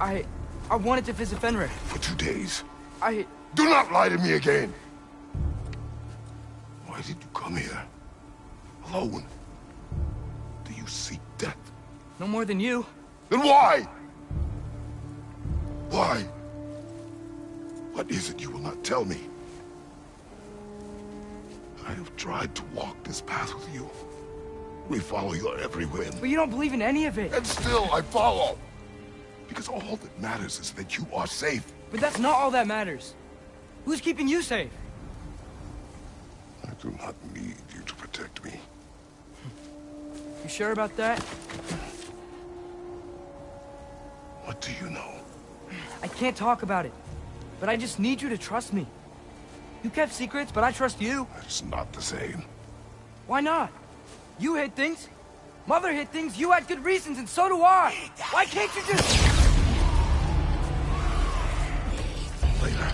I wanted to visit Fenrir. For 2 days. Do not lie to me again! Why did you come here? Alone? Do you seek death? No more than you. Then why? Why? What is it you will not tell me? I have tried to walk this path with you. We follow your every whim. But you don't believe in any of it. And still I follow. Because all that matters is that you are safe. But that's not all that matters. Who's keeping you safe? I do not need you to protect me. You sure about that? What do you know? I can't talk about it. But I just need you to trust me. You kept secrets, but I trust you. It's not the same. Why not? You hid things. Mother hid things. You had good reasons, and so do I. Why can't you just... Later.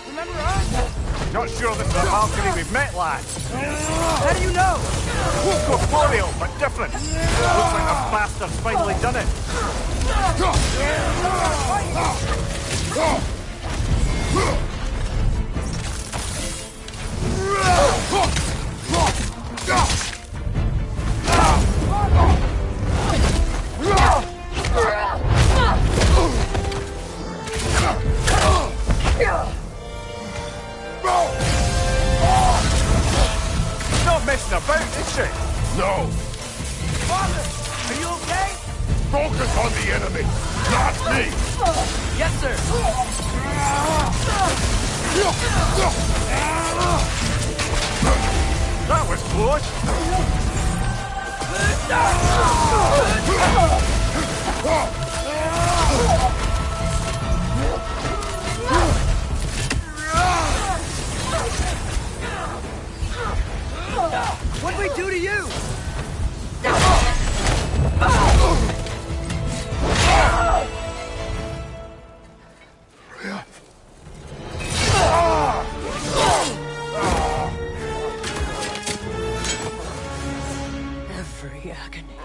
Remember us? Not sure this is a balcony we've met, lads. How do you know? Corporeal, but different. Looks like the bastard's finally done it. Not messing about, is she? No! Father, are you okay? Focus on the enemy, not me! Yes, sir. That was close. What'd we do to you? Freya. Every agony.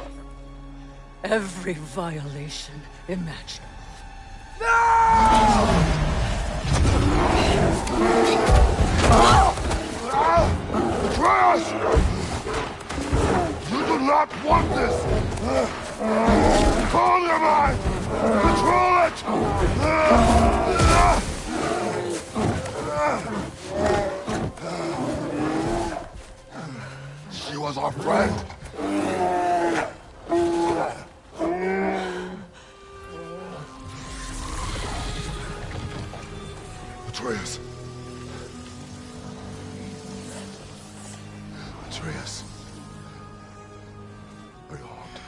Every violation imaginable. Atreus! You do not want this! Control your mind! Control it! She was our friend. Atreus. Atreus. Are you harmed?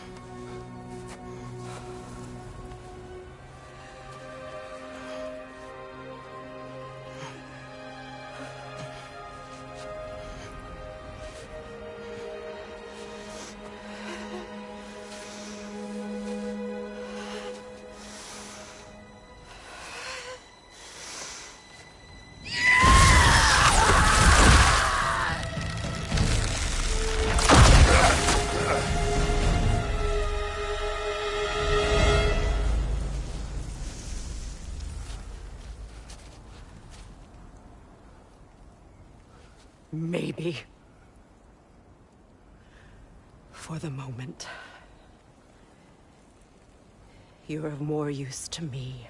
Maybe. For the moment. You're of more use to me.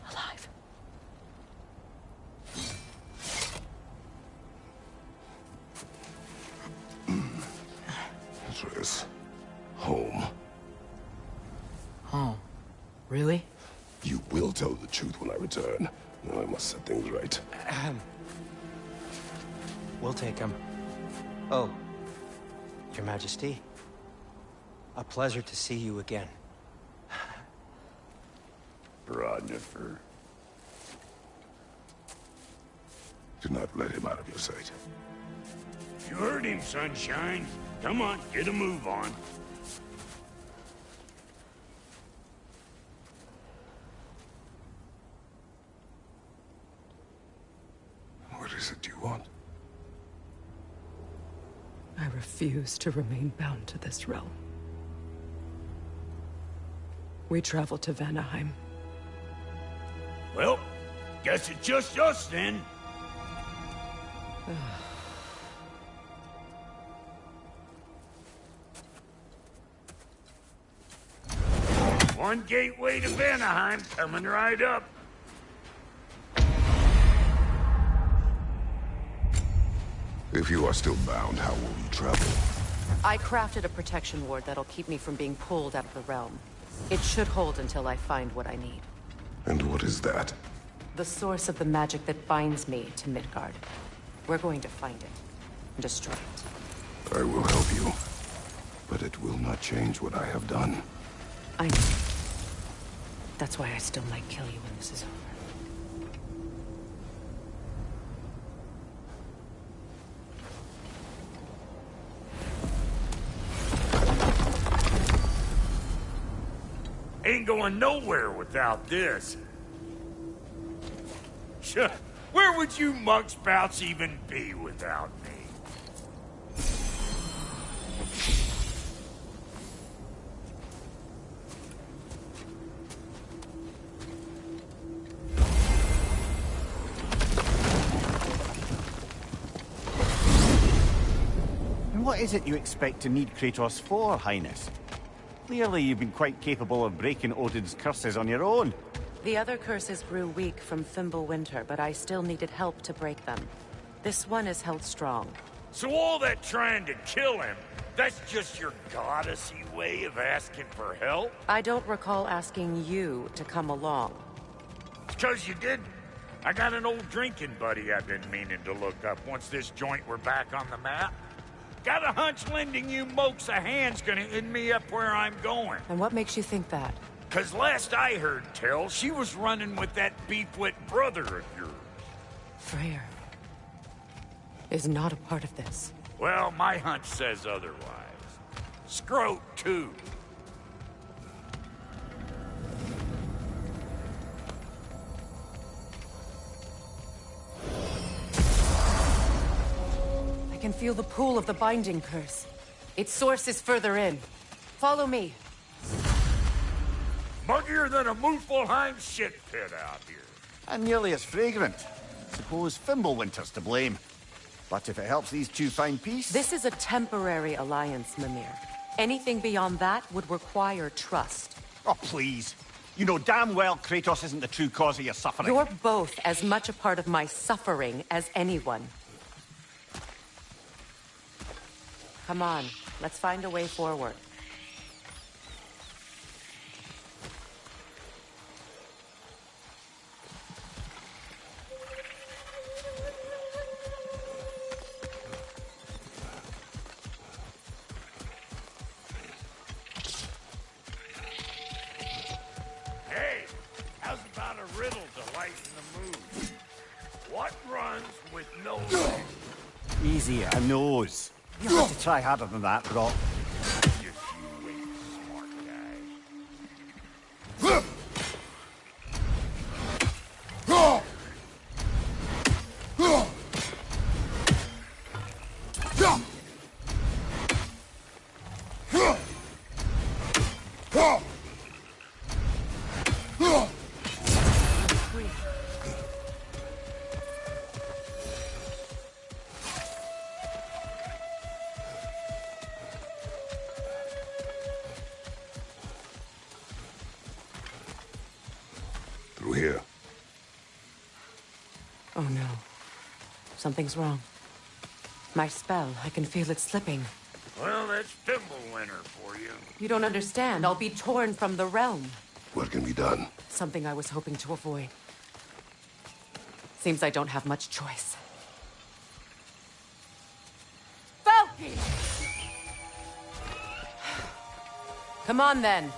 Alive. Atreus. Home. Oh, really? You will tell the truth when I return. Now I must set things right. We'll take him. Oh, Your Majesty. A pleasure to see you again. Ragnarök. Do not let him out of your sight. You heard him, Sunshine. Come on, get a move on. What is it you want? I refuse to remain bound to this realm. We travel to Vanaheim. Well, guess it's just us then. One gateway to Vanaheim coming right up. If you are still bound, how will you travel? I crafted a protection ward that'll keep me from being pulled out of the realm. It should hold until I find what I need. And what is that? The source of the magic that binds me to Midgard. We're going to find it and destroy it. I will help you. But it will not change what I have done. I know. That's why I still might kill you when this is over. Ain't going nowhere without this. Where would you muckspouts even be without me? And what is it you expect to need Kratos for, Highness? Clearly you've been quite capable of breaking Odin's curses on your own. The other curses grew weak from Fimbulwinter, but I still needed help to break them. This one is held strong. So all that trying to kill him, that's just your goddessy way of asking for help? I don't recall asking you to come along. It's 'cause you did. I got an old drinking buddy I've been meaning to look up once this joint were back on the map. Got a hunch lending you mokes a hand's gonna end me up where I'm going. And what makes you think that? 'Cause last I heard tell, she was running with that beefwit brother of yours. Freyr is not a part of this. Well, my hunch says otherwise. Scroat, too. I can feel the pull of the binding curse. Its source is further in. Follow me. Muggier than a Muspelheim shit pit out here. And nearly as fragrant. Suppose Fimbulwinter's to blame. But if it helps these two find peace... This is a temporary alliance, Mimir. Anything beyond that would require trust. Oh, please. You know damn well Kratos isn't the true cause of your suffering. You're both as much a part of my suffering as anyone. Come on, let's find a way forward. Hey, how's about a riddle to lighten the mood? What runs with no legs? Easy, a nose. You have to try harder than that, Brock. Just you wait, smart guy. Through here. Oh no. Something's wrong. My spell, I can feel it slipping. Well, that's Fimbulwinter for you. You don't understand. I'll be torn from the realm. What can be done? Something I was hoping to avoid. Seems I don't have much choice. Falky! Come on, then.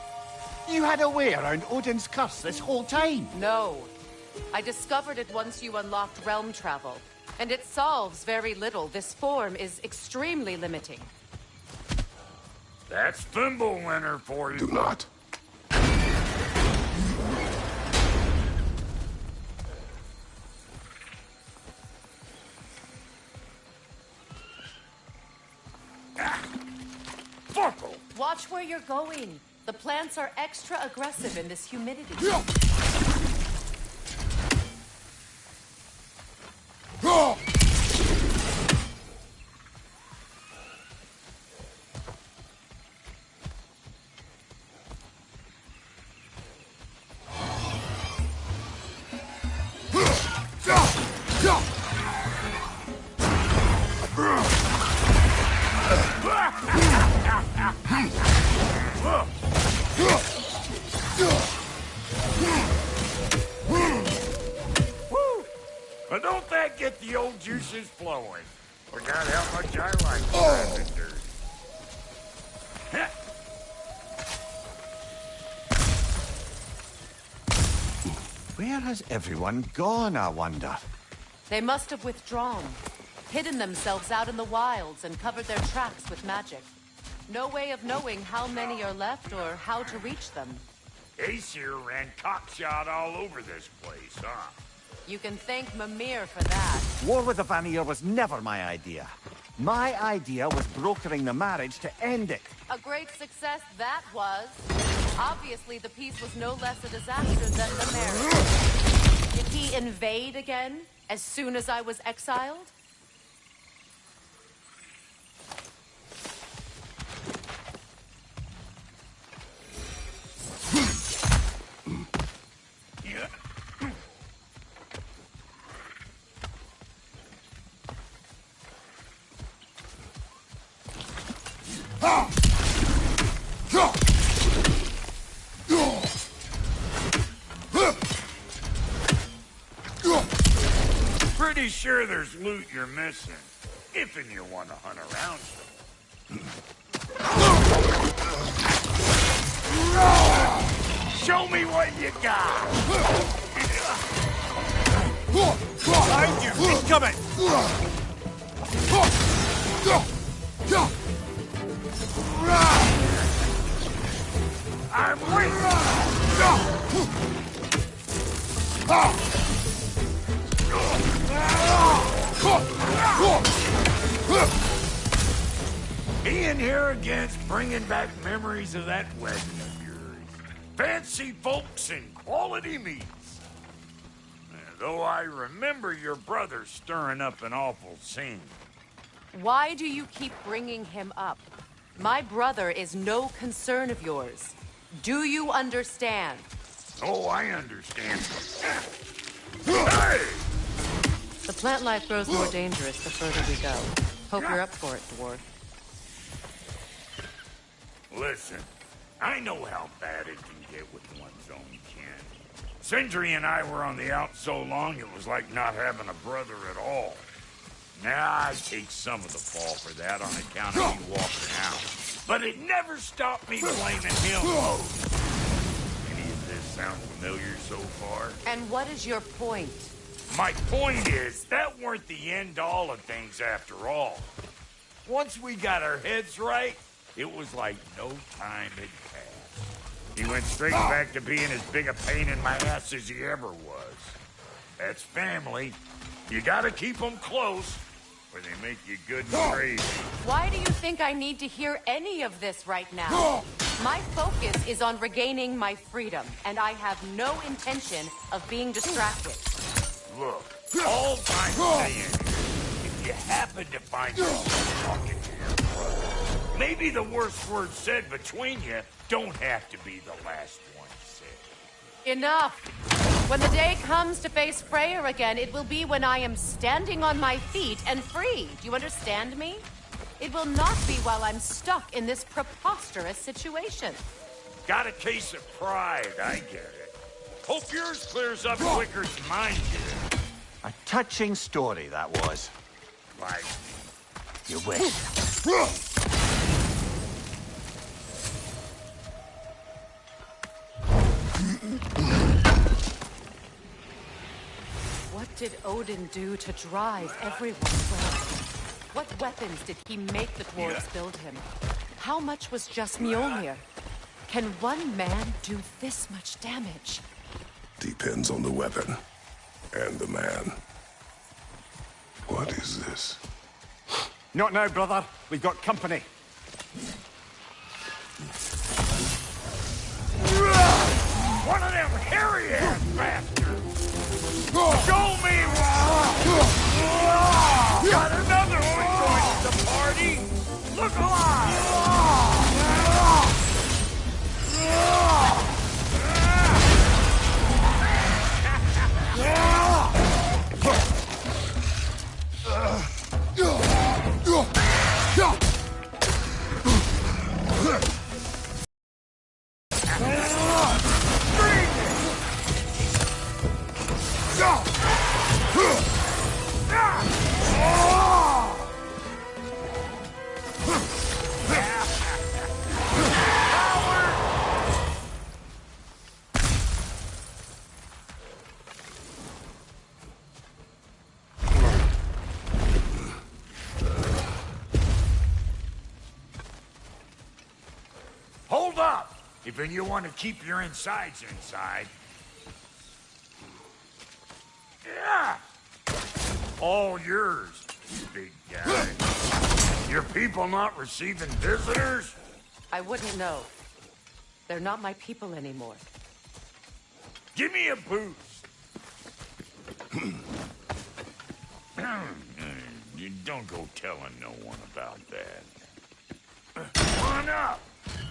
You had a way around Odin's curse this whole time? No. I discovered it once you unlocked realm travel. And it solves very little. This form is extremely limiting. That's Thimblewinter for you. Do not. Fuckle! Watch where you're going. The plants are extra aggressive in this humidity. But don't that get the old juices flowing? Forgot how much I like lavender. Where has everyone gone, I wonder? They must have withdrawn, hidden themselves out in the wilds and covered their tracks with magic. No way of knowing how many are left or how to reach them. Aesir ran cockshot all over this place, huh? You can thank Mimir for that. War with the Vanir was never my idea. My idea was brokering the marriage to end it. A great success that was. Obviously, the peace was no less a disaster than the marriage. Did he invade again, as soon as I was exiled? Pretty sure there's loot you're missing, if and you want to hunt around some. Show me what you got! Behind you! Incoming! I'm waiting! Being here again's bringing back memories of that wedding of yours. Fancy folks and quality meats. Though I remember your brother stirring up an awful scene. Why do you keep bringing him up? My brother is no concern of yours. Do you understand? Oh, I understand. Hey! The plant life grows more dangerous the further we go. Hope you're up for it, dwarf. Listen, I know how bad it can get with one's own kin. Sindri and I were on the out so long it was like not having a brother at all. Now I take some of the fall for that on account of you walking out. But it never stopped me blaming him most. Any of this sound familiar so far? And what is your point? My point is, that weren't the end-all of things after all. Once we got our heads right, it was like no time had passed. He went straight back to being as big a pain in my ass as he ever was. That's family. You gotta keep them close, or they make you good and crazy. Why do you think I need to hear any of this right now? My focus is on regaining my freedom, and I have no intention of being distracted. Look, all I'm saying is, if you happen to find yourself talking to your brother, maybe the worst words said between you don't have to be the last one said. Enough! When the day comes to face Freyr again, it will be when I am standing on my feet and free. Do you understand me? It will not be while I'm stuck in this preposterous situation. Got a case of pride, I get it. Hope yours clears up quicker than mine did. A touching story, that was. Like, You wish. What did Odin do to drive everyone away? What weapons did he make the dwarves build him? How much was just Mjolnir? Can one man do this much damage? Depends on the weapon. And the man. What is this? Not now, brother. We've got company. one of them hairy-ass bastards! Show me one! Got another one joining the party! Look alive! Hold up! If you want to keep your insides inside. Yeah! All yours, big guy. Your people not receiving visitors? I wouldn't know. They're not my people anymore. Give me a boost. You don't go telling no one about that. Come on up.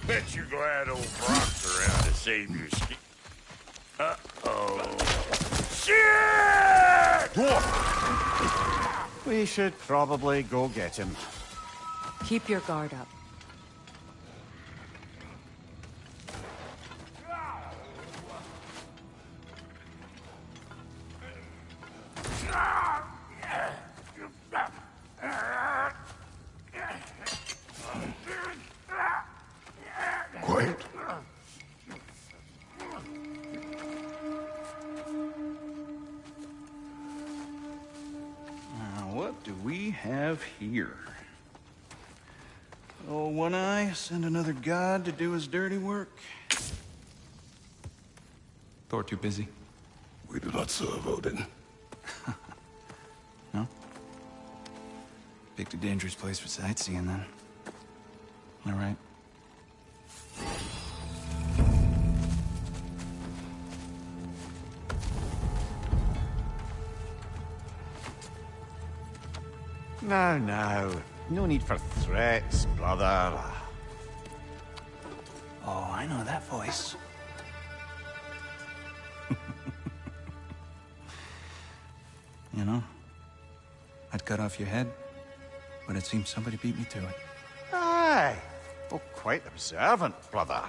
Bet you're glad old Brock's around to save your skin. Uh-oh. Shit! We should probably go get him. Keep your guard up. Quiet. What do we have here? Oh, One Eye, send another god to do his dirty work. Thor too busy? We do not serve Odin. No? Picked a dangerous place for sightseeing, then. All right. Now. No need for threats, brother. Oh, I know that voice. You know, I'd cut off your head, but it seems somebody beat me to it. Aye. Oh, quite observant, brother.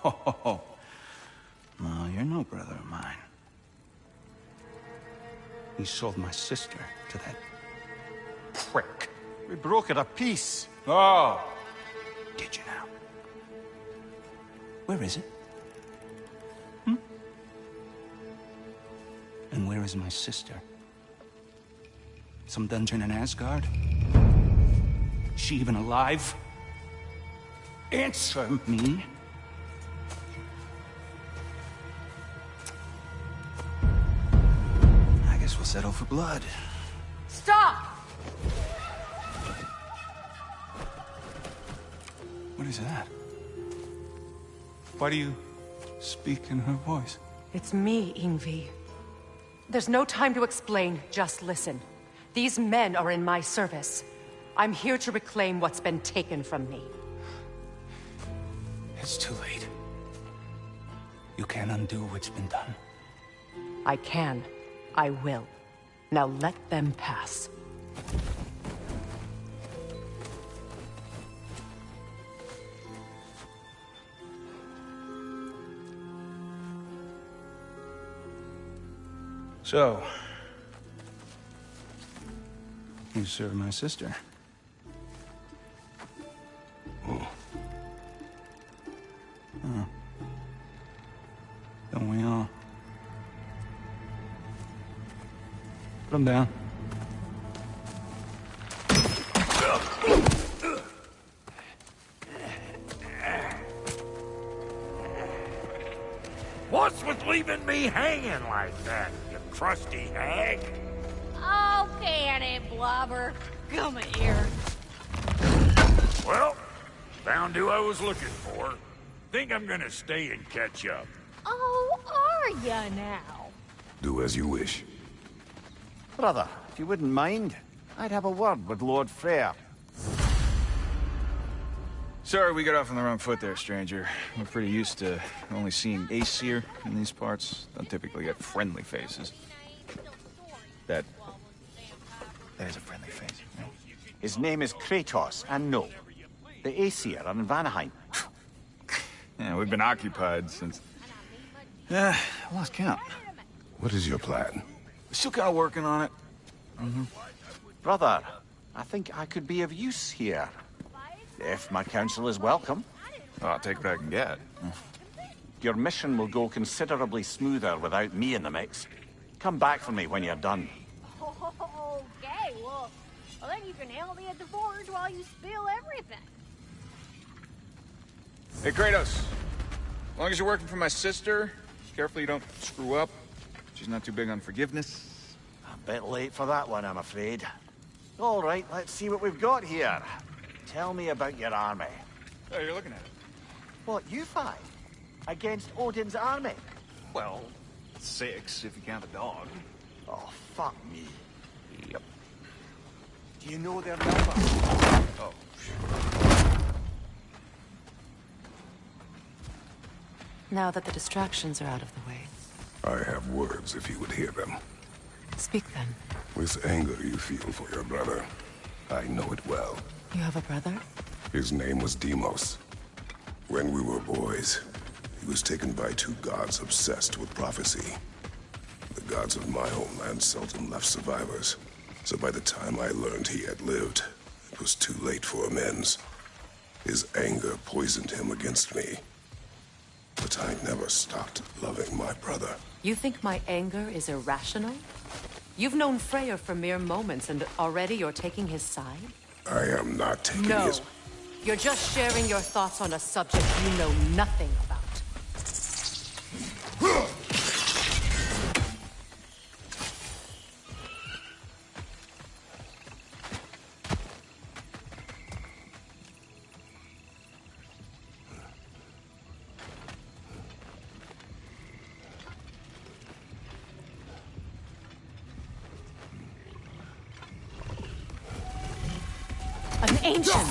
Oh, no, you're no brother of mine. You sold my sister to that prick. We broke it a piece. Oh! Did you now? Where is it? And where is my sister? Some dungeon in Asgard? Is she even alive? Answer me. I guess we'll settle for blood. Stop! What is that? Why do you speak in her voice? It's me, Ingvi. There's no time to explain, just listen. These men are in my service. I'm here to reclaim what's been taken from me. It's too late. You can't undo what's been done. I can. I will. Now let them pass. So, you served my sister. Oh. Oh. Don't we all? Put him down. What's with leaving me hanging like that, you crusty hag? Oh, can it, Blobber? Come here. Well, found who I was looking for. Think I'm gonna stay and catch up. Oh, are ya now? Do as you wish. Brother, if you wouldn't mind, I'd have a word with Lord Freyr. Sorry we got off on the wrong foot there, stranger. We're pretty used to only seeing Aesir in these parts. Don't typically get friendly faces. That is a friendly face, right? His name is Kratos, and no, the Aesir are in Vanaheim. Yeah, we've been occupied since... I lost count. What is your plan? We're still kind of working on it. Brother, I think I could be of use here. If my counsel is welcome. Oh, I'll take what I can get. Your mission will go considerably smoother without me in the mix. Come back for me when you're done. Okay, well, then you can help me at the forge while you spill everything. Hey, Kratos. As long as you're working for my sister, careful you don't screw up. She's not too big on forgiveness. A bit late for that one, I'm afraid. All right, let's see what we've got here. Tell me about your army. Oh, you're looking at it. What, you five? Against Odin's army? Well, 6 if you count the dog. Oh, fuck me. Yep. Do you know their number? Oh, Now that the distractions are out of the way, I have words if you would hear them. speak then. This anger you feel for your brother, I know it well. You have a brother? His name was Deimos. When we were boys, he was taken by 2 gods obsessed with prophecy. The gods of my homeland seldom left survivors, so by the time I learned he had lived, it was too late for amends. His anger poisoned him against me. But I never stopped loving my brother. You think my anger is irrational? You've known Freyr for mere moments, and already you're taking his side? I am not taking No. his... You're just sharing your thoughts on a subject you know nothing about. An ancient!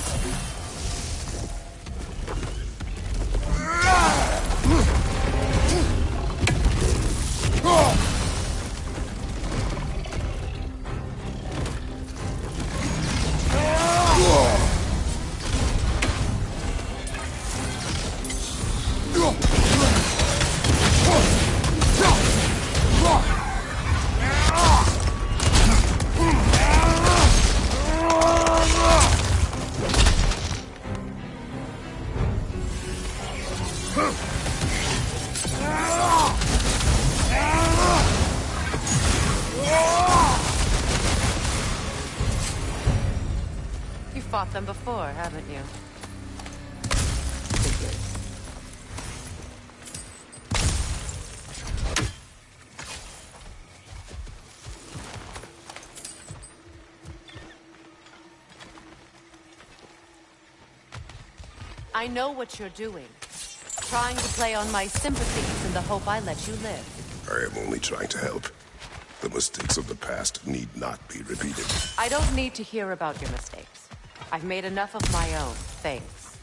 You fought them before, haven't you? I know what you're doing. Trying to play on my sympathies in the hope I let you live. I am only trying to help. The mistakes of the past need not be repeated. I don't need to hear about your mistakes. I've made enough of my own, thanks.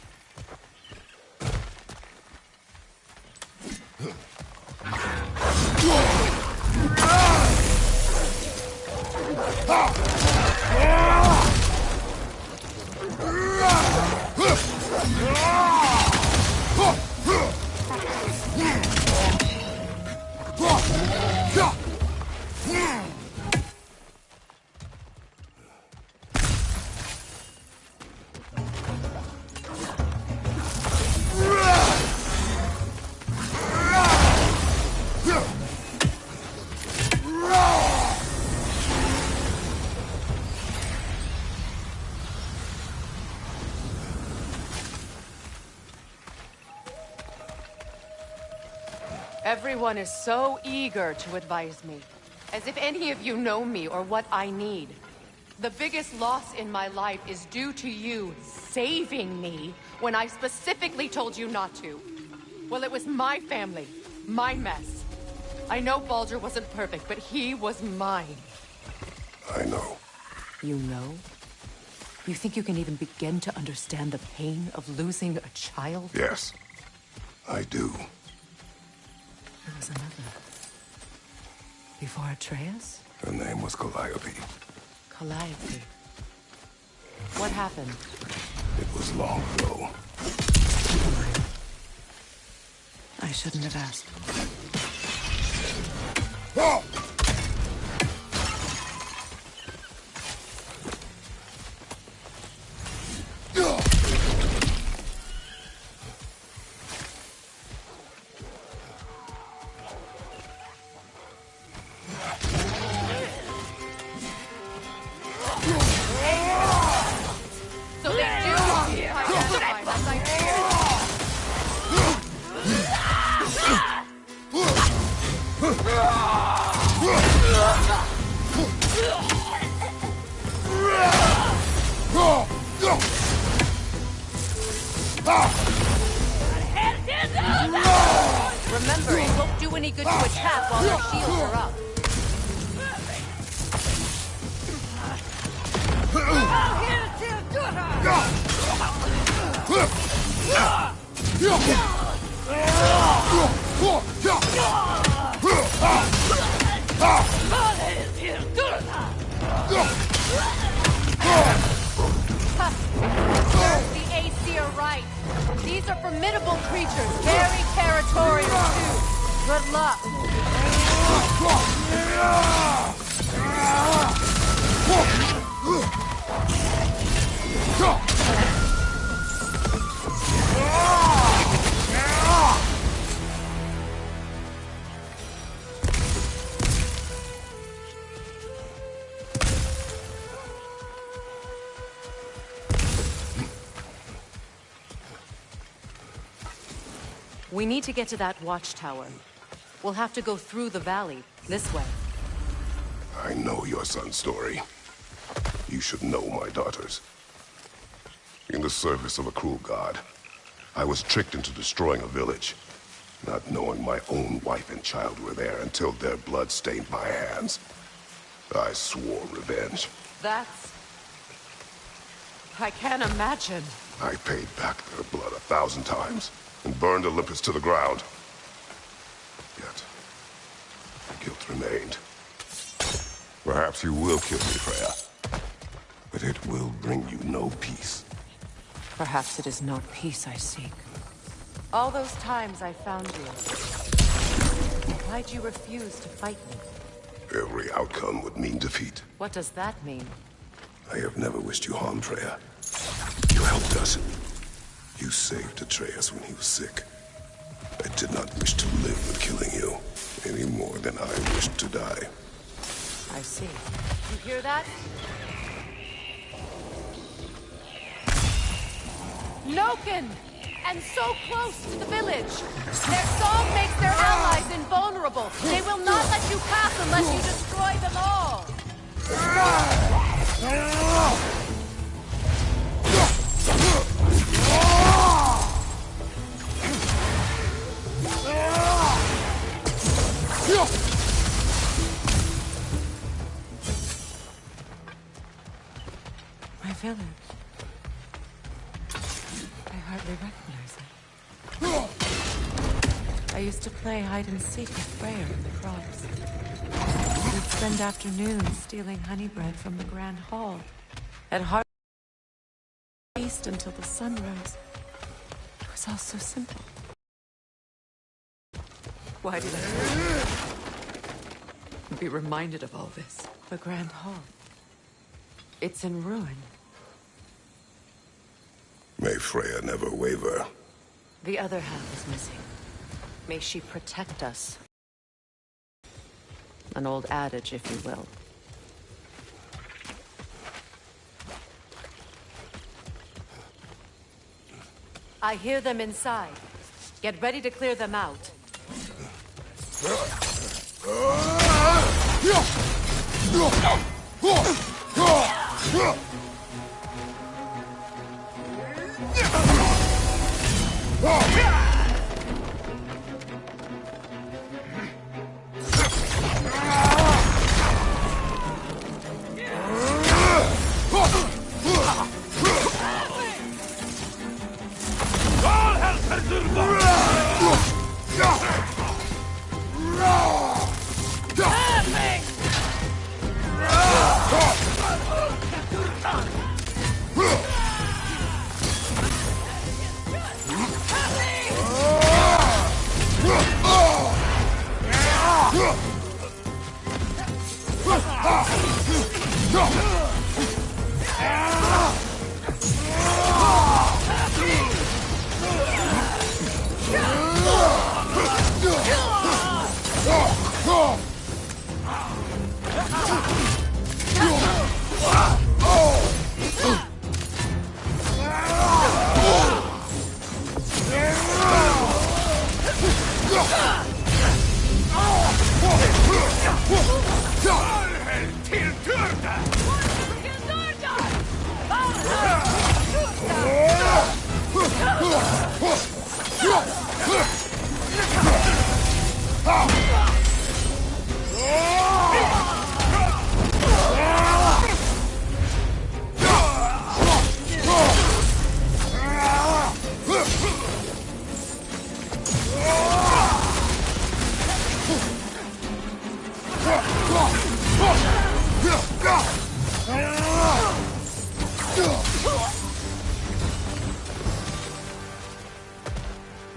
Everyone is so eager to advise me, as if any of you know me or what I need. The biggest loss in my life is due to you saving me when I specifically told you not to. Well, it was my family, my mess. I know Baldur wasn't perfect, but he was mine. I know. You know? You think you can even begin to understand the pain of losing a child? Yes, I do. There was another. Before Atreus? Her name was Calliope. Calliope. What happened? It was long ago. I shouldn't have asked. So they do occupy Denmark, as I feared. Remember, it won't do any good to attack while their shields are up. Serves the Aesir right. These are formidable creatures, very territorial too. Good luck. We need to get to that watchtower. We'll have to go through the valley, this way. I know your son's story. You should know my daughter's. In the service of a cruel god, I was tricked into destroying a village, not knowing my own wife and child were there until their blood stained my hands. I swore revenge. That's... I can't imagine. I paid back their blood 1,000 times and burned Olympus to the ground. Yet, guilt remained. Perhaps you will kill me, Freya, but it will bring you no peace. Perhaps it is not peace I seek. All those times I found you, why'd you refuse to fight me? Every outcome would mean defeat. What does that mean? I have never wished you harm, Freya. You helped us. You saved Atreus when he was sick. I did not wish to live with killing you, any more than I wished to die. I see. You hear that? Noken! And so close to the village! Their song makes their allies invulnerable! They will not let you pass unless you destroy them all! My village. I hardly recognize it. I used to play hide and seek with Freya in the crops. We'd spend afternoons stealing honey bread from the Grand Hall. At hard feast until the sun rose. It was all so simple. Why did I be reminded of all this? The Grand Hall. It's in ruin. May Freya never waver. The other half is missing. May she protect us. An old adage, if you will. I hear them inside. Get ready to clear them out.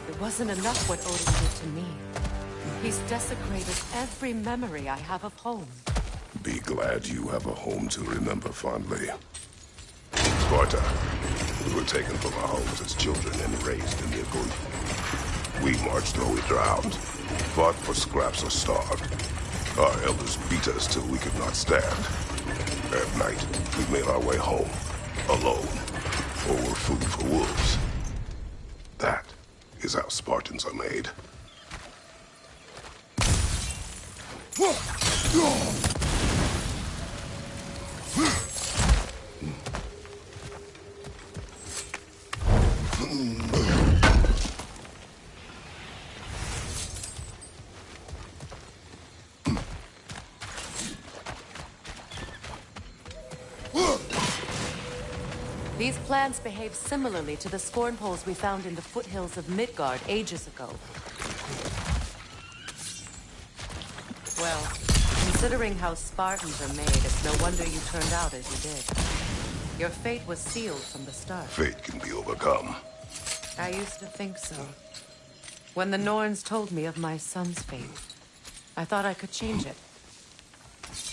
It wasn't enough what Odin did to me. He's desecrated every memory I have of home. Be glad you have a home to remember fondly. Sparta, we were taken from our homes as children and raised in the Agoge. We marched or we drowned, fought for scraps or starved. Our elders beat us till we could not stand. At night, we made our way home, alone, or were food for wolves. That is how Spartans are made. These plants behave similarly to the scorn poles we found in the foothills of Midgard ages ago. Well, considering how Spartans are made, it's no wonder you turned out as you did. Your fate was sealed from the start. Fate can be overcome. I used to think so. When the Norns told me of my son's fate, I thought I could change it.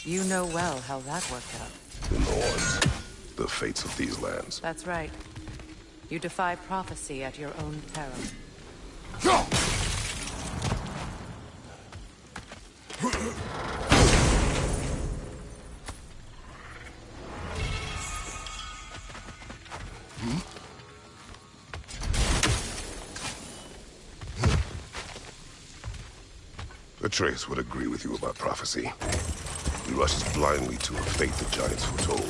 You know well how that worked out. The Norns, the fates of these lands. That's right. You defy prophecy at your own peril. Atreus would agree with you about prophecy. He rushes blindly to a fate the giants foretold.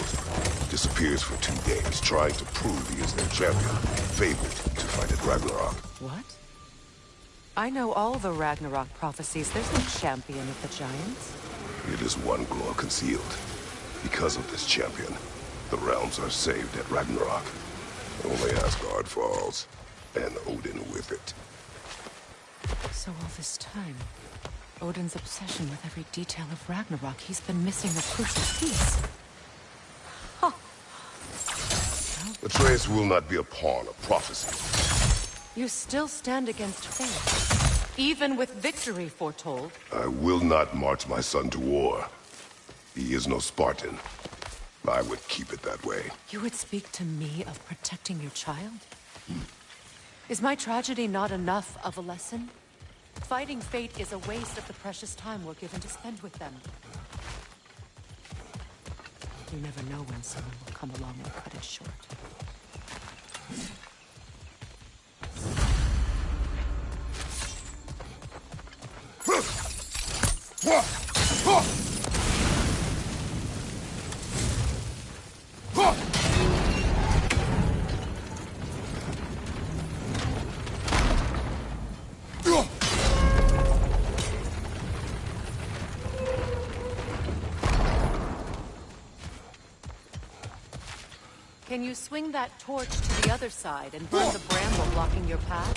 Disappears for 2 days, trying to prove he is their champion, favored to fight at Ragnarok. What? I know all the Ragnarok prophecies. There's no champion of the giants. It is one glow concealed. Because of this champion, the realms are saved at Ragnarok. Only Asgard falls, and Odin with it. So all this time, Odin's obsession with every detail of Ragnarok, he's been missing a crucial piece. Huh. Atreus will not be a pawn of prophecy. You still stand against fate, even with victory foretold. I will not march my son to war. He is no Spartan. I would keep it that way. You would speak to me of protecting your child? Is my tragedy not enough of a lesson? Fighting fate is a waste of the precious time we're given to spend with them. You never know when someone will come along and cut it short. Can you swing that torch to the other side and burn the bramble blocking your path?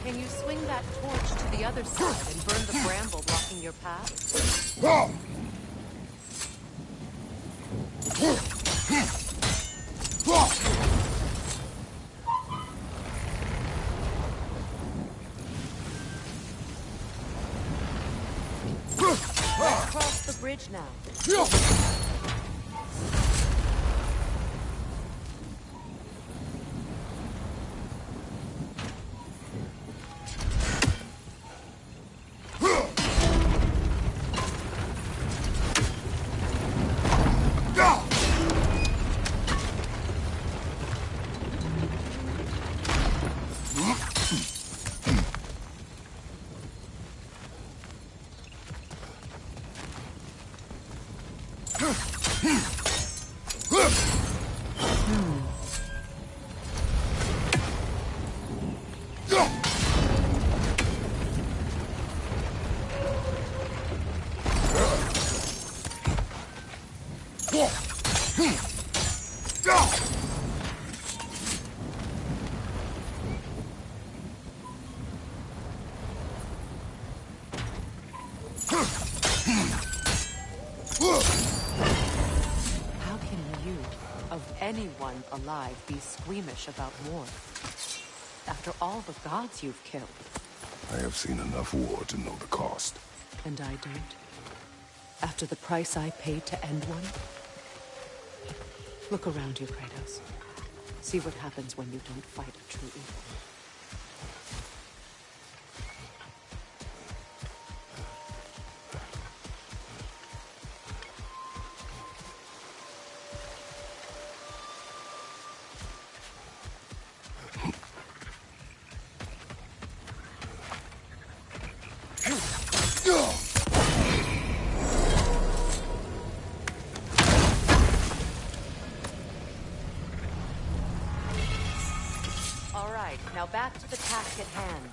Can you swing that torch to the other side and burn the bramble blocking your path? Let's cross the bridge now. How can you, of anyone alive, be squeamish about war? After all the gods you've killed. I have seen enough war to know the cost. And I don't? After the price I paid to end one? Look around you, Kratos. See what happens when you don't fight a true evil. All right, now back to the task at hand.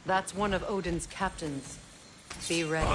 That's one of Odin's captains. Be ready.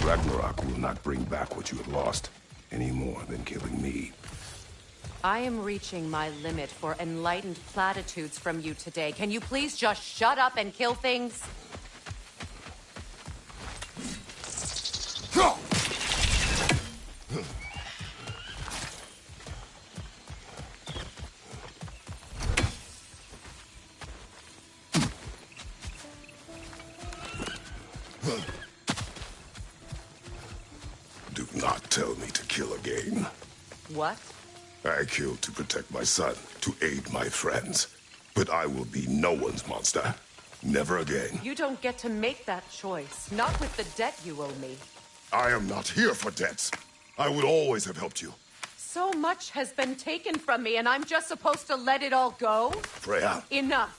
Ragnarök will not bring back what you have lost, any more than killing me. I am reaching my limit for enlightened platitudes from you today. Can you please just shut up and kill things? Do not tell me to kill again. What? I killed to protect my son, to aid my friends. But I will be no one's monster. Never again. You don't get to make that choice. Not with the debt you owe me. I am not here for debts. I would always have helped you. So much has been taken from me, and I'm just supposed to let it all go? Freya. Enough.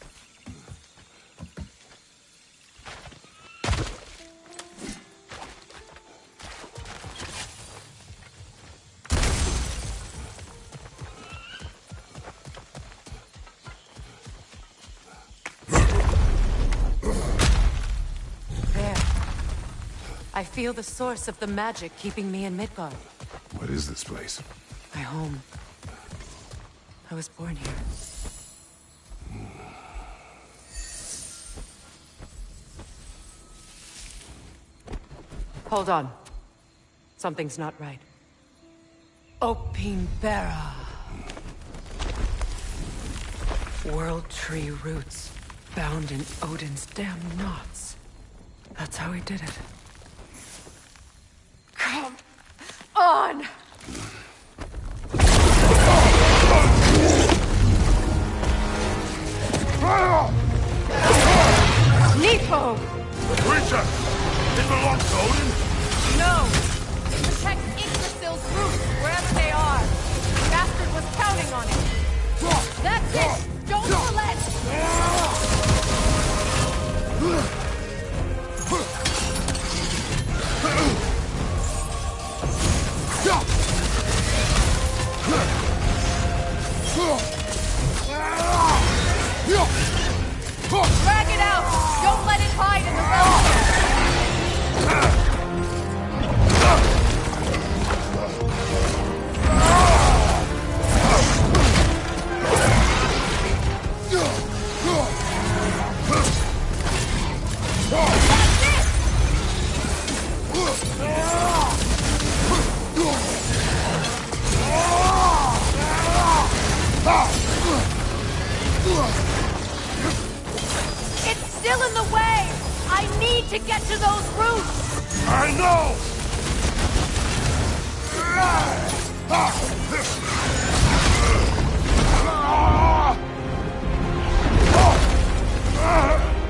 I feel the source of the magic keeping me in Midgard. What is this place? My home. I was born here. Hold on. Something's not right. Opinbera. World tree roots, bound in Odin's damn knots. That's how he did it. Come on! Nepo! Creature! It belongs to Odin? No! Protect Yggdrasil's roots, wherever they are. The bastard was counting on it. That's it! Don't relent! Drag it out! Don't let it hide in the It's still in the way! I need to get to those roots! I know!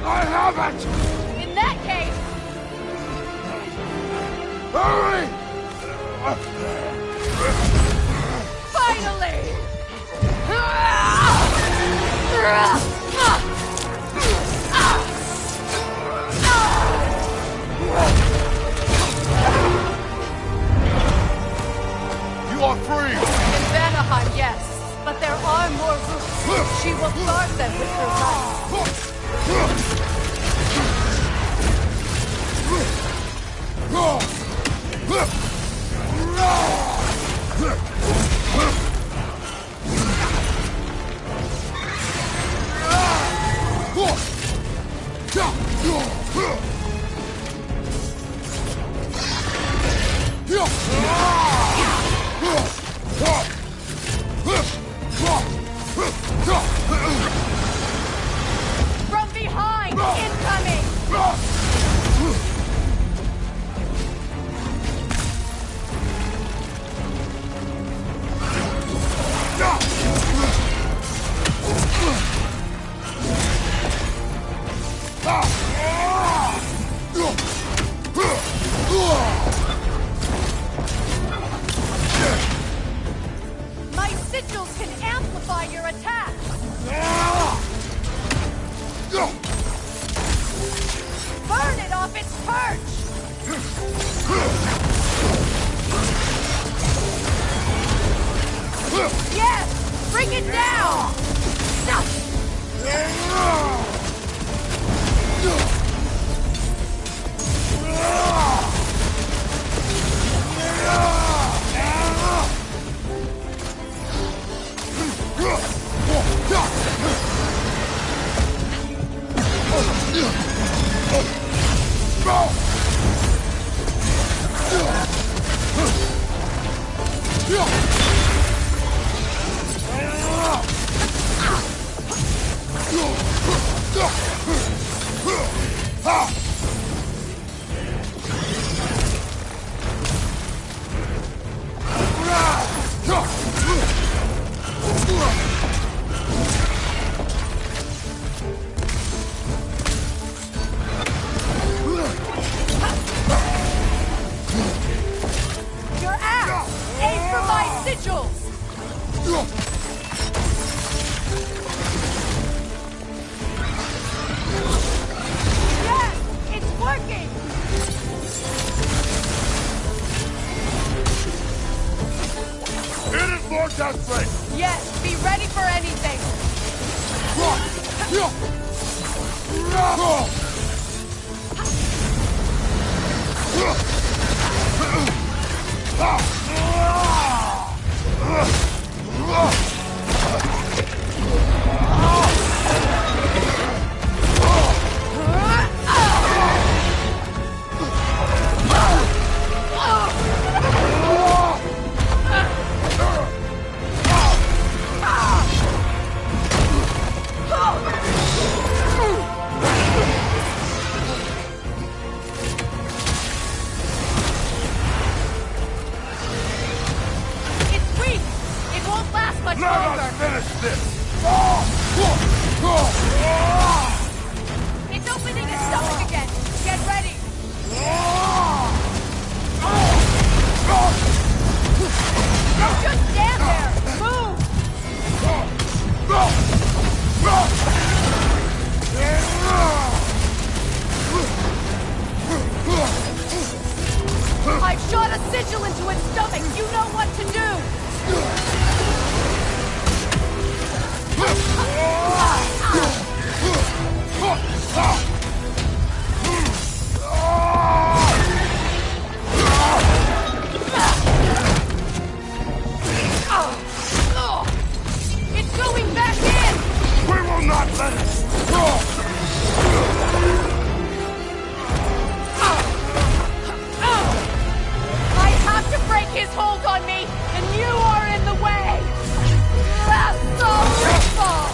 I have it! In that case... Hurry! Finally! You are free! In Vanaheim, yes. But there are more roots. She will guard them with her life. From behind! Incoming! My sigils can amplify your attack! Burn it off its perch! Yes! Bring it down! Your axe! Aim for my sigils! Yes! It's working! It is more desperate! Yes, be ready for anything! It's opening his stomach again! Get ready! Don't just stand there! Move! I shot a sigil into its stomach! You know what to do! It's going back in! We will not let it! I have to break his hold on me, and you are in the way! That's the ritual!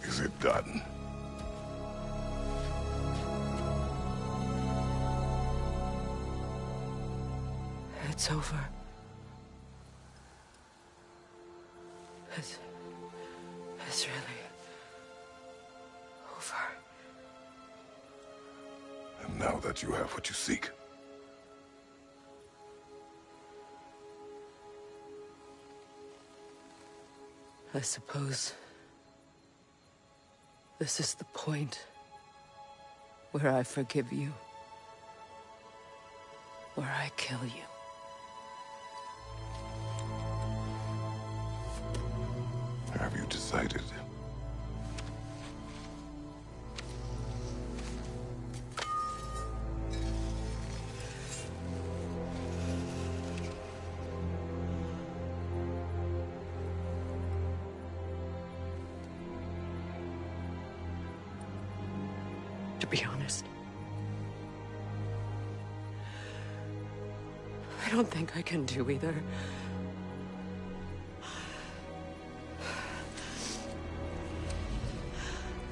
Is it done? It's over. It's really over. And now that you have what you seek, I suppose this is the point where I forgive you, where I kill you. have you decided? To be honest, I don't think I can do either.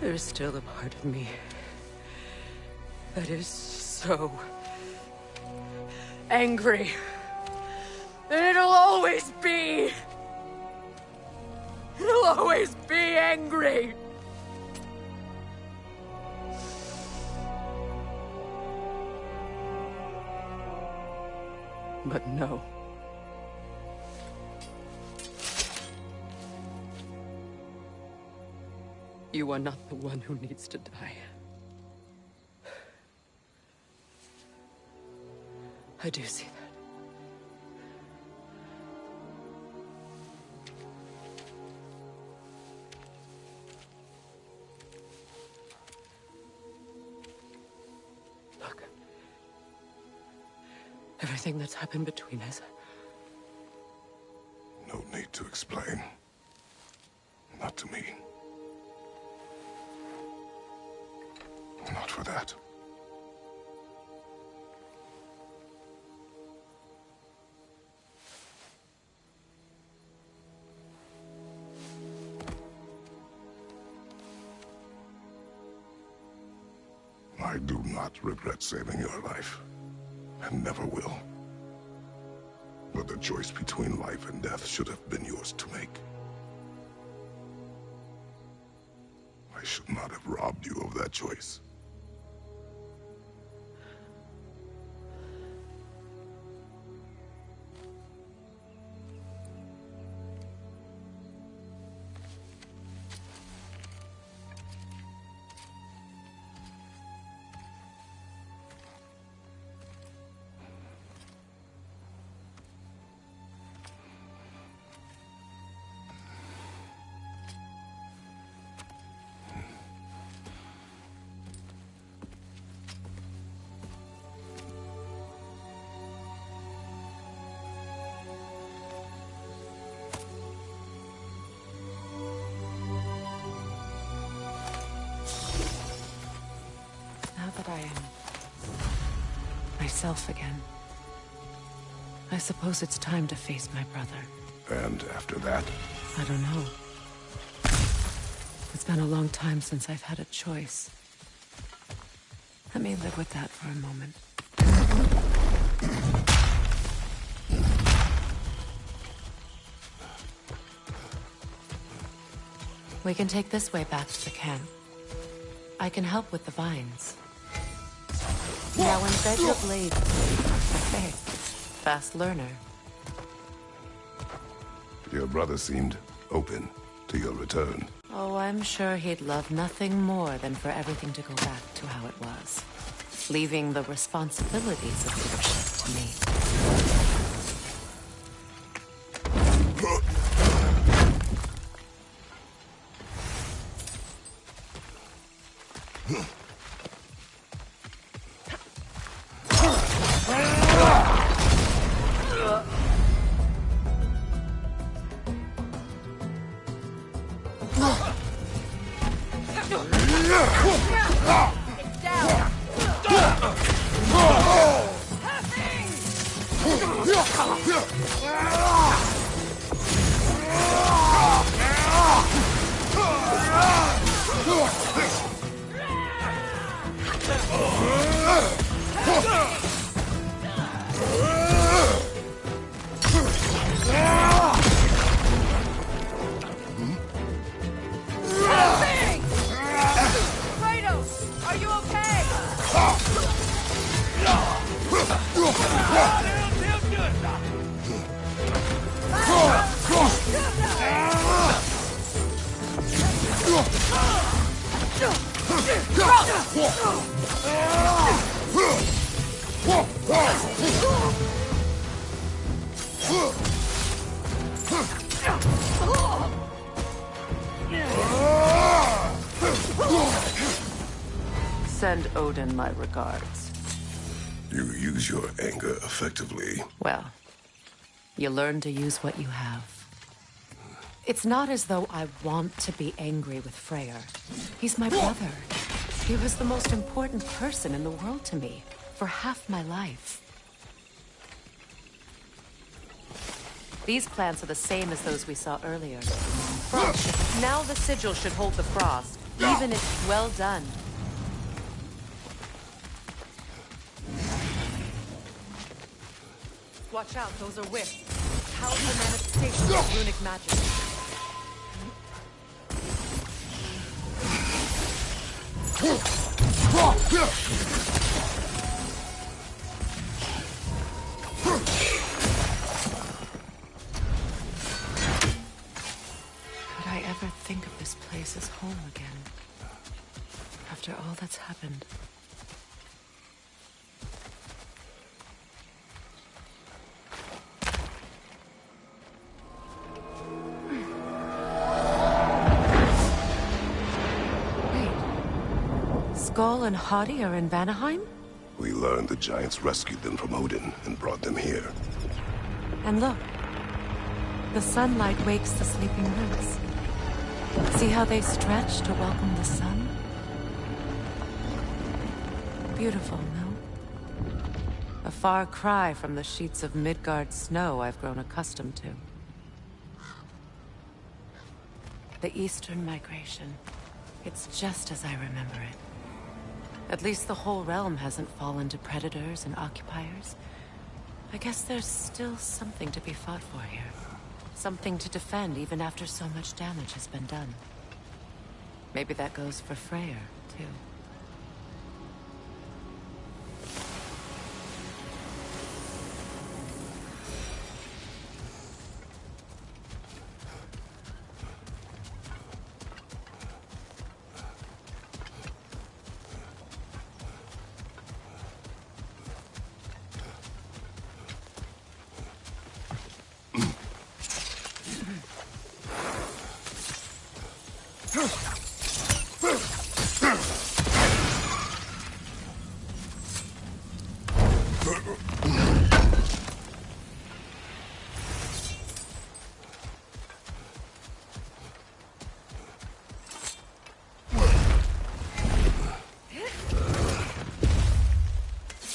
There's still a part of me that is so angry that it'll always be. always be angry! But no. You are not the one who needs to die. I do see that. Look. Everything that's happened between us. No need to explain. Not to me. Not for that. I do not regret saving your life, and never will. But the choice between life and death should have been yours to make. I should not have robbed you of that choice. That I am myself again. I suppose it's time to face my brother. And after that? I don't know. It's been a long time since I've had a choice. Let me live with that for a moment. We can take this way back to the camp. I can help with the vines. Now embed your blade. Okay. Fast learner. Your brother seemed open to your return. Oh, I'm sure he'd love nothing more than for everything to go back to how it was. Leaving the responsibilities of leadership to me. Send Odin my regards. You use your anger effectively. Well, you learn to use what you have. It's not as though I want to be angry with Freyr. He's my brother. He was the most important person in the world to me for half my life. These plants are the same as those we saw earlier. Frost. Now the sigil should hold the frost, even if well done. Watch out, those are wisps. Powerful manifestations of runic magic. Could I ever think of this place as home again? After all that's happened. Wait. Skull and Hadi are in Vanaheim? We learned the giants rescued them from Odin and brought them here. And look. The sunlight wakes the sleeping roots. See how they stretch to welcome the sun? Beautiful, no? A far cry from the sheets of Midgard snow I've grown accustomed to. The Eastern Migration. It's just as I remember it. At least the whole realm hasn't fallen to predators and occupiers. I guess there's still something to be fought for here. Something to defend even after so much damage has been done. Maybe that goes for Freyr, too.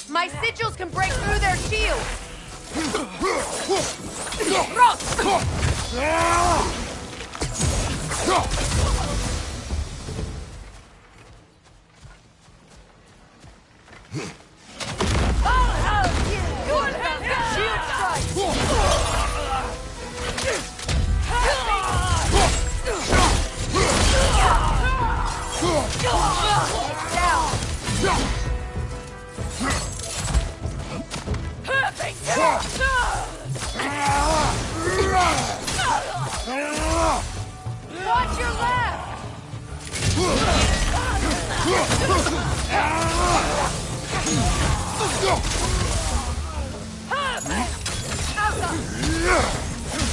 My sigils can break through their shields! Watch your left!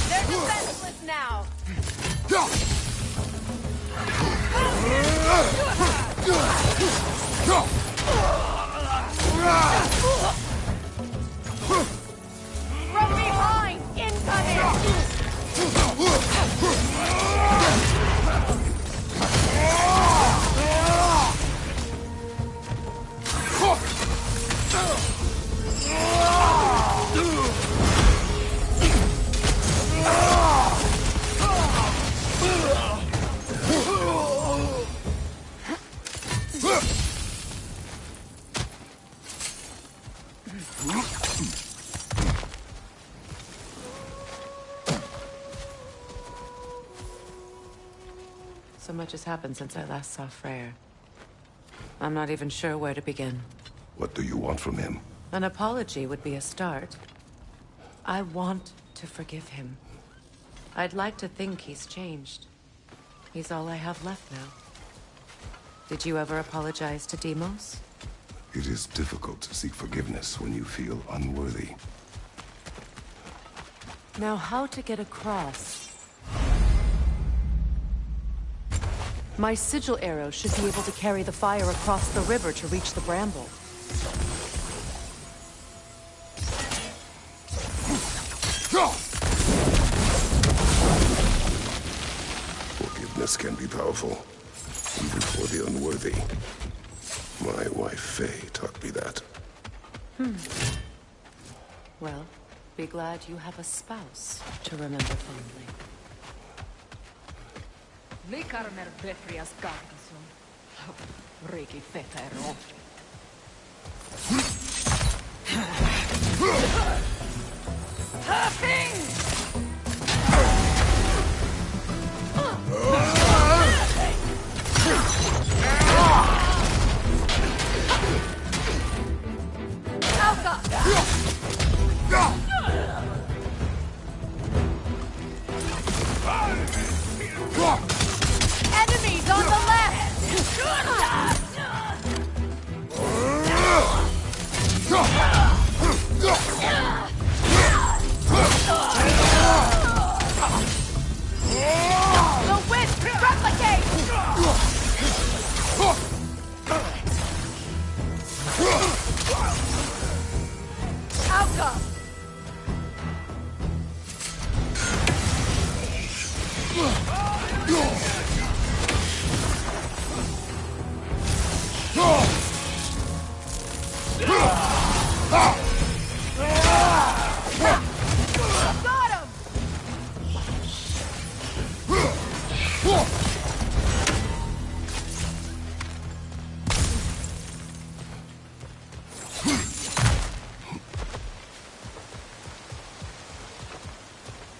They're defenseless now! From behind! Incoming! So much has happened since I last saw Freyr. I'm not even sure where to begin. What do you want from him? An apology would be a start. I want to forgive him. I'd like to think he's changed. He's all I have left now. Did you ever apologize to Deimos? It is difficult to seek forgiveness when you feel unworthy. Now, how to get across? My sigil arrow should be able to carry the fire across the river to reach the bramble. Forgiveness can be powerful, even for the unworthy. My wife, Faye, taught me that. Well, be glad you have a spouse to remember fondly. Likarmer Befrias Gargason. Riki Fetero.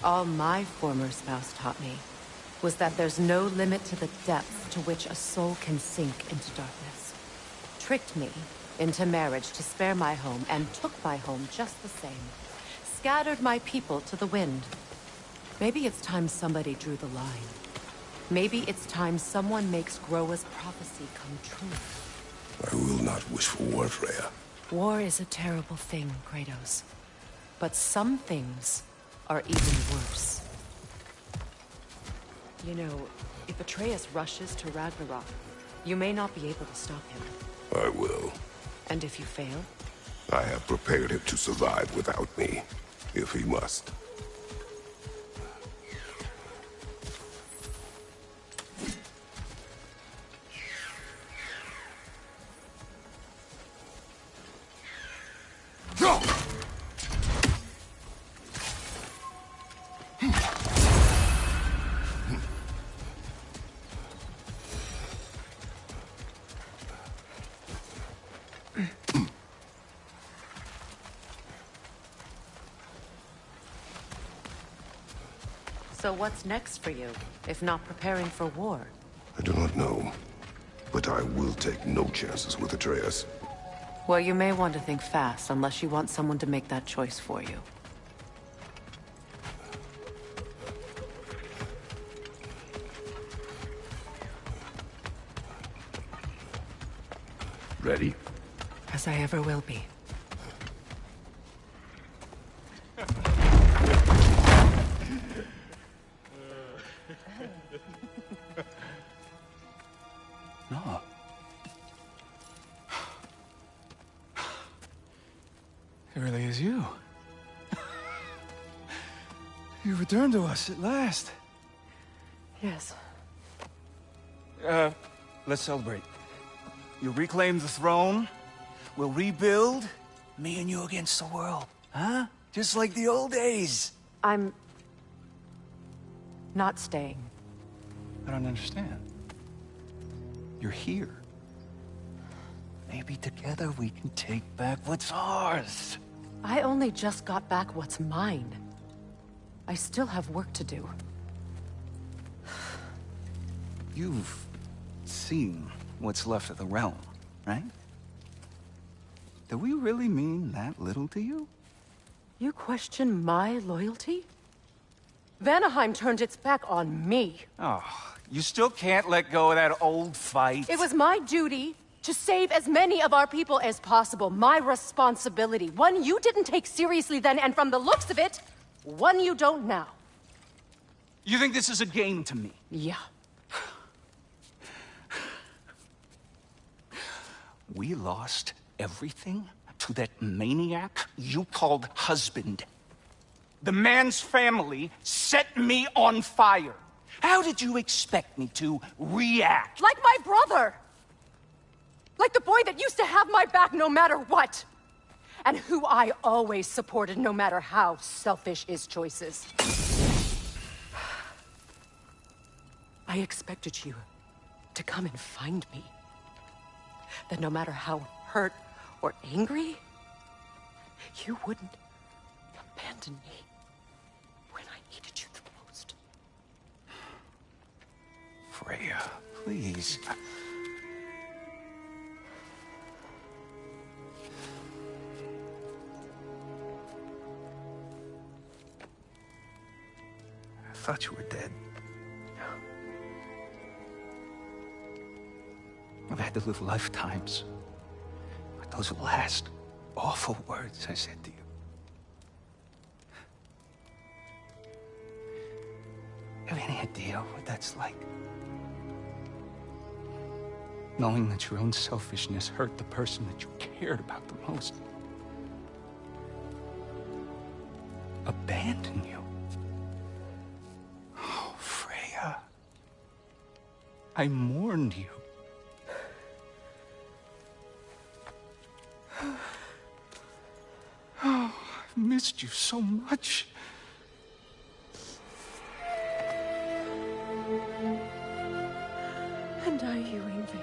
All my former spouse taught me was that there's no limit to the depth to which a soul can sink into darkness. Tricked me into marriage to spare my home, and took my home just the same. Scattered my people to the wind. Maybe it's time somebody drew the line. Maybe it's time someone makes Groa's prophecy come true. I will not wish for war, Freya. War is a terrible thing, Kratos. But some things are even worse. You know, if Atreus rushes to Ragnarok, you may not be able to stop him. I will. And if you fail? I have prepared him to survive without me, if he must. So what's next for you, if not preparing for war? I do not know, but I will take no chances with Atreus. Well, you may want to think fast, unless you want someone to make that choice for you. Ready? As I ever will be. No. It really is you. You returned to us at last. Yes. Let's celebrate. You reclaim the throne, we'll rebuild, me and you against the world. Huh? Just like the old days. I'm... not staying. I don't understand. You're here. Maybe together we can take back what's ours. I only just got back what's mine. I still have work to do. You've seen what's left of the realm, right? Do we really mean that little to you? You question my loyalty? Vanaheim turned its back on me. Oh, you still can't let go of that old fight? It was my duty to save as many of our people as possible. My responsibility. One you didn't take seriously then, and from the looks of it, one you don't now. You think this is a game to me? Yeah. We lost everything to that maniac you called husband. The man's family set me on fire. How did you expect me to react? Like my brother! Like the boy that used to have my back no matter what! And who I always supported no matter how selfish his choices. I expected you to come and find me. That no matter how hurt or angry, you wouldn't abandon me when I needed you the most. Freya, please. I thought you were dead. I've had to live lifetimes with those last awful words I said to you. Have any idea what that's like? Knowing that your own selfishness hurt the person that you cared about the most. Abandon you. Oh, Freya. I mourned you. Oh, I've missed you so much. And I you, Ingvi.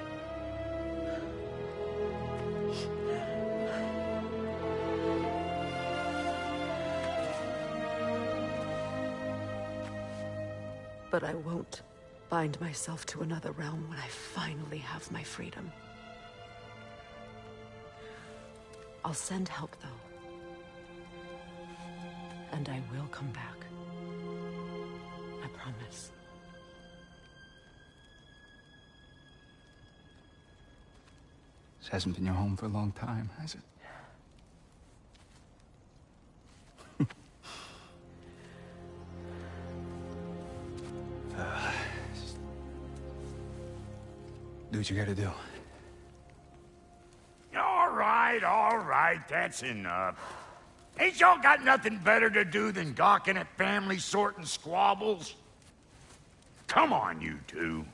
But I won't bind myself to another realm when I finally have my freedom. I'll send help, though. And I will come back. I promise. This hasn't been your home for a long time, has it? Do what you gotta do. All right, that's enough. Ain't y'all got nothing better to do than gawking at family sorting squabbles? Come on, you two.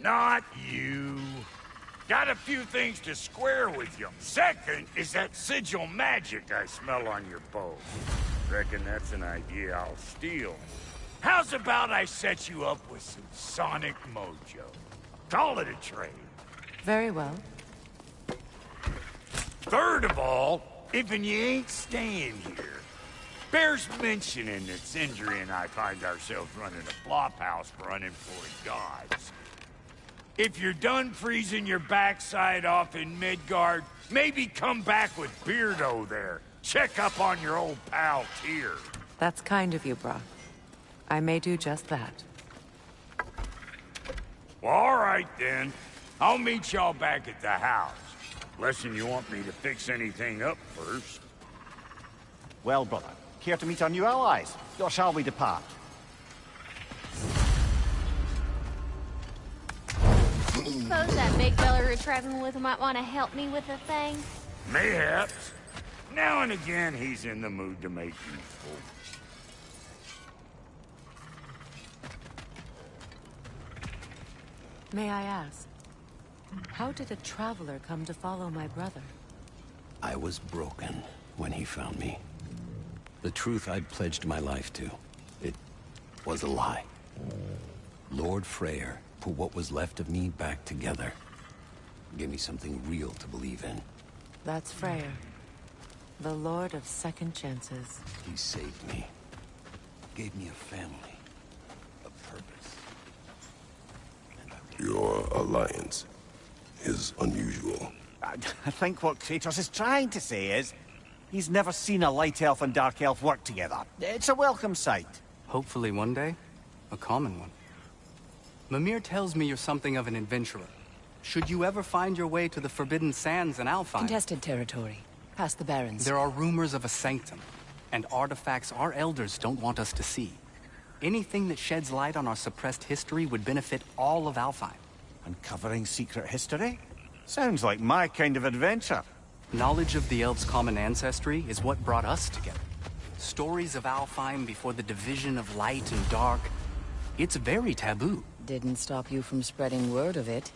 Not you. Got a few things to square with you. Second is that sigil magic I smell on your bow. Reckon that's an idea I'll steal. How's about I set you up with some sonic mojo? Call it a trade. Very well. Third of all, if you ain't staying here, bears mentioning that Sindri and I find ourselves running a flop house for unemployed gods. If you're done freezing your backside off in Midgard, maybe come back with Beardo there. Check up on your old pal Tyr. That's kind of you, Brock. I may do just that. Well, all right, then. I'll meet y'all back at the house. Unless you want me to fix anything up first. Well, brother, care to meet our new allies? Or shall we depart? Suppose that big fella we're traveling with might want to help me with a thing. Mayhaps. Now and again, he's in the mood to make useful. May I ask, how did a traveler come to follow my brother? I was broken when he found me. The truth I'd pledged my life to, it was a lie. Lord Freyr put what was left of me back together. Gave me something real to believe in. That's Freyr, the Lord of Second Chances. He saved me. Gave me a family. A purpose. Your alliance is unusual. I think what Kratos is trying to say is, he's never seen a light elf and dark elf work together. It's a welcome sight. Hopefully one day, a common one. Mimir tells me you're something of an adventurer. Should you ever find your way to the Forbidden Sands in Alfheim... Contested territory. Past the Barrens. There are rumors of a sanctum, and artifacts our elders don't want us to see. Anything that sheds light on our suppressed history would benefit all of Alfheim. Uncovering secret history? Sounds like my kind of adventure. Knowledge of the elves' common ancestry is what brought us together. Stories of Alfheim before the division of light and dark. It's very taboo. Didn't stop you from spreading word of it.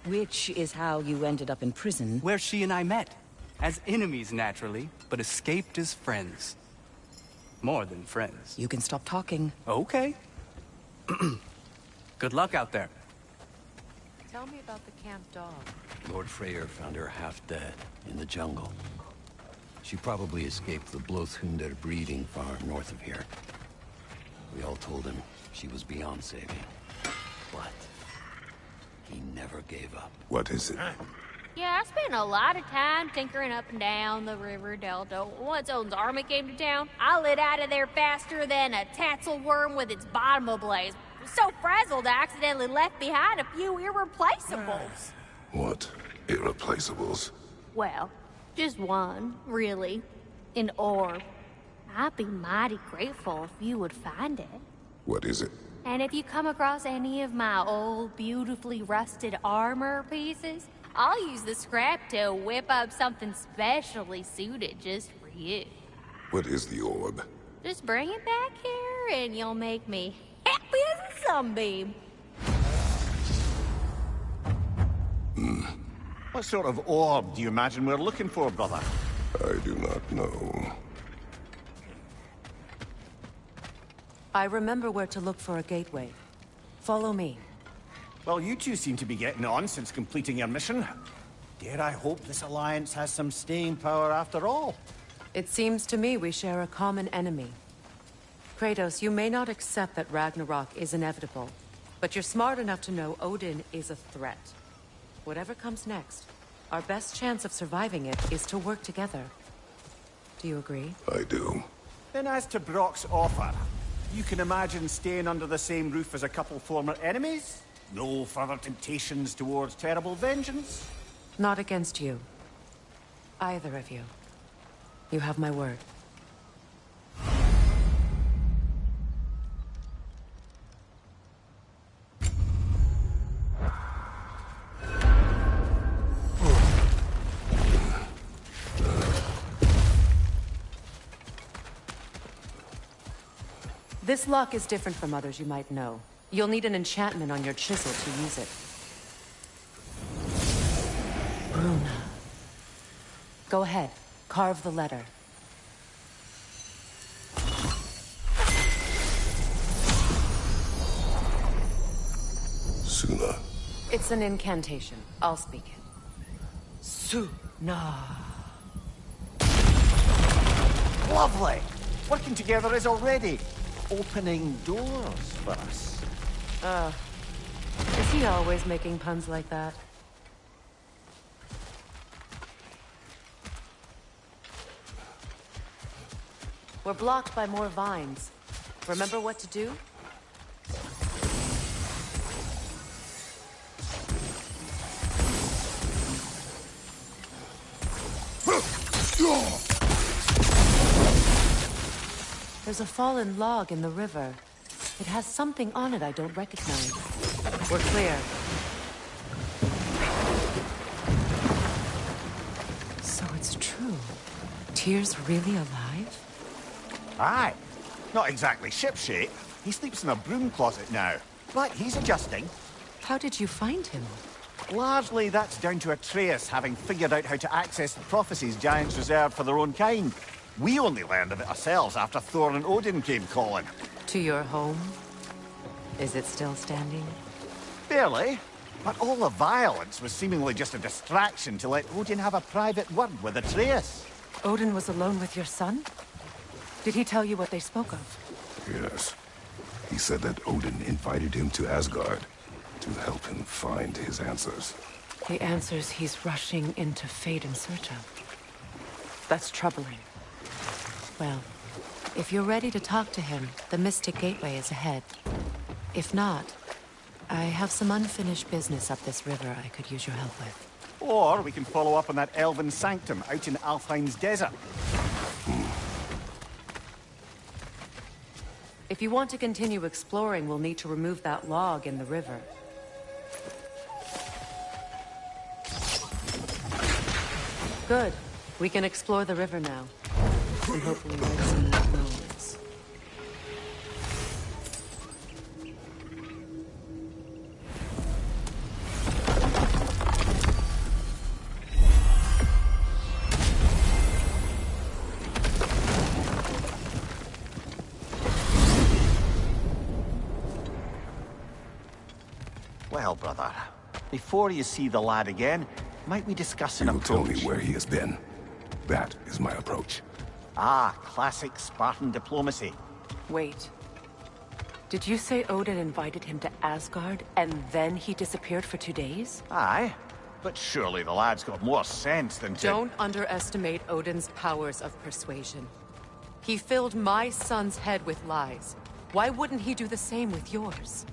Which is how you ended up in prison. Where she and I met. As enemies, naturally, but escaped as friends. More than friends. You can stop talking. Okay. Good luck out there. Tell me about the camp dog. Lord Freyr found her half dead in the jungle. She probably escaped the Blothunder breeding farm north of here. We all told him she was beyond saving. But he never gave up. What is it? Yeah, I spent a lot of time tinkering up and down the river delta. Once Odin's army came to town, I lit out of there faster than a tassel worm with its bottom ablaze. So frazzled I accidentally left behind a few irreplaceables. What irreplaceables? Well, just one, really. An orb. I'd be mighty grateful if you would find it. What is it? And if you come across any of my old, beautifully rusted armor pieces, I'll use the scrap to whip up something specially suited just for you. What is the orb? Just bring it back here and you'll make me happy as a sunbeam. What sort of orb do you imagine we're looking for, brother? I do not know. I remember where to look for a gateway. Follow me. Well, you two seem to be getting on since completing your mission. Dare I hope this alliance has some staying power after all? It seems to me we share a common enemy. Kratos, you may not accept that Ragnarok is inevitable, but you're smart enough to know Odin is a threat. Whatever comes next, our best chance of surviving it is to work together. Do you agree? I do. Then as to Brock's offer, you can imagine staying under the same roof as a couple former enemies? No further temptations towards terrible vengeance? Not against you. Either of you. You have my word. This lock is different from others you might know. You'll need an enchantment on your chisel to use it. Bruna. Go ahead. Carve the letter. Suna. It's an incantation. I'll speak it. Suna. Lovely! Working together is already opening doors for us. Is he always making puns like that? We're blocked by more vines. Remember what to do? There's a fallen log in the river. It has something on it I don't recognize. We're clear. So it's true. Tyr's really alive? Aye. Not exactly shipshape. He sleeps in a broom closet now. But he's adjusting. How did you find him? Largely that's down to Atreus having figured out how to access the prophecies giants reserved for their own kind. We only learned of it ourselves after Thor and Odin came calling. To your home? Is it still standing? Barely. But all the violence was seemingly just a distraction to let Odin have a private word with Atreus. Odin was alone with your son? Did he tell you what they spoke of? Yes. He said that Odin invited him to Asgard to help him find his answers. The answers he's rushing into fate in search of. That's troubling. Well, if you're ready to talk to him, the Mystic Gateway is ahead. If not, I have some unfinished business up this river I could use your help with. Or we can follow up on that elven sanctum out in Alfheim's desert. If you want to continue exploring, we'll need to remove that log in the river. Good. We can explore the river now. And hopefully make some more ruins. Well, brother, before you see the lad again, might we discuss an approach? Tell me where he has been. That is my approach. Ah, classic Spartan diplomacy. Wait. Did you say Odin invited him to Asgard, and then he disappeared for 2 days? Aye, but surely the lad's got more sense than to... Don't underestimate Odin's powers of persuasion. He filled my son's head with lies. Why wouldn't he do the same with yours?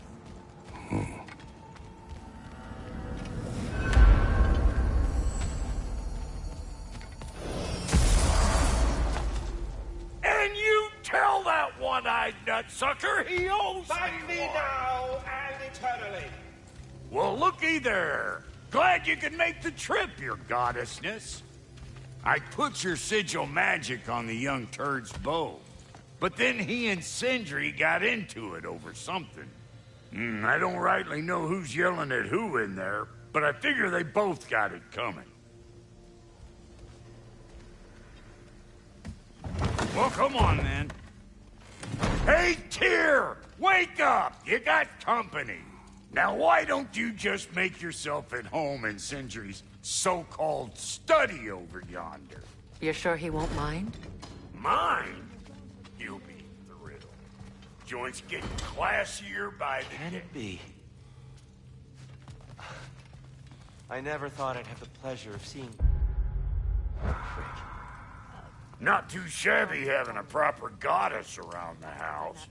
And you tell that one-eyed nutsucker he owes Thank me now and eternally. Well, looky there. Glad you could make the trip, your goddessness. I put your sigil magic on the young turd's bow. But then he and Sindri got into it over something. I don't rightly know who's yelling at who in there, but I figure they both got it coming. Well, come on, then. Hey, Tyr! Wake up! You got company. Now, why don't you just make yourself at home in Sindri's so-called study over yonder? You're sure he won't mind? Mine? You'll be thrilled. Joint's getting classier by the Can day. it be? I never thought I'd have the pleasure of seeing... Not too shabby having a proper goddess around the house.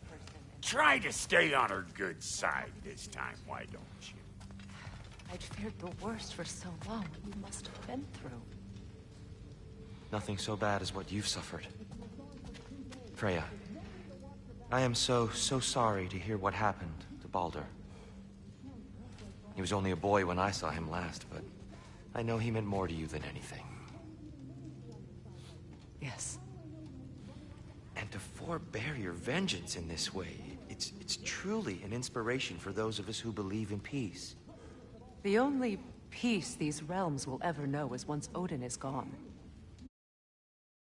Try to stay on her good side this time, why don't you? I'd feared the worst for so long. What you must have been through. Nothing so bad as what you've suffered. Freya, I am so sorry to hear what happened to Baldur. He was only a boy when I saw him last, but I know he meant more to you than anything. Yes. And to forbear your vengeance in this way, it's truly an inspiration for those of us who believe in peace. The only peace these realms will ever know is once Odin is gone.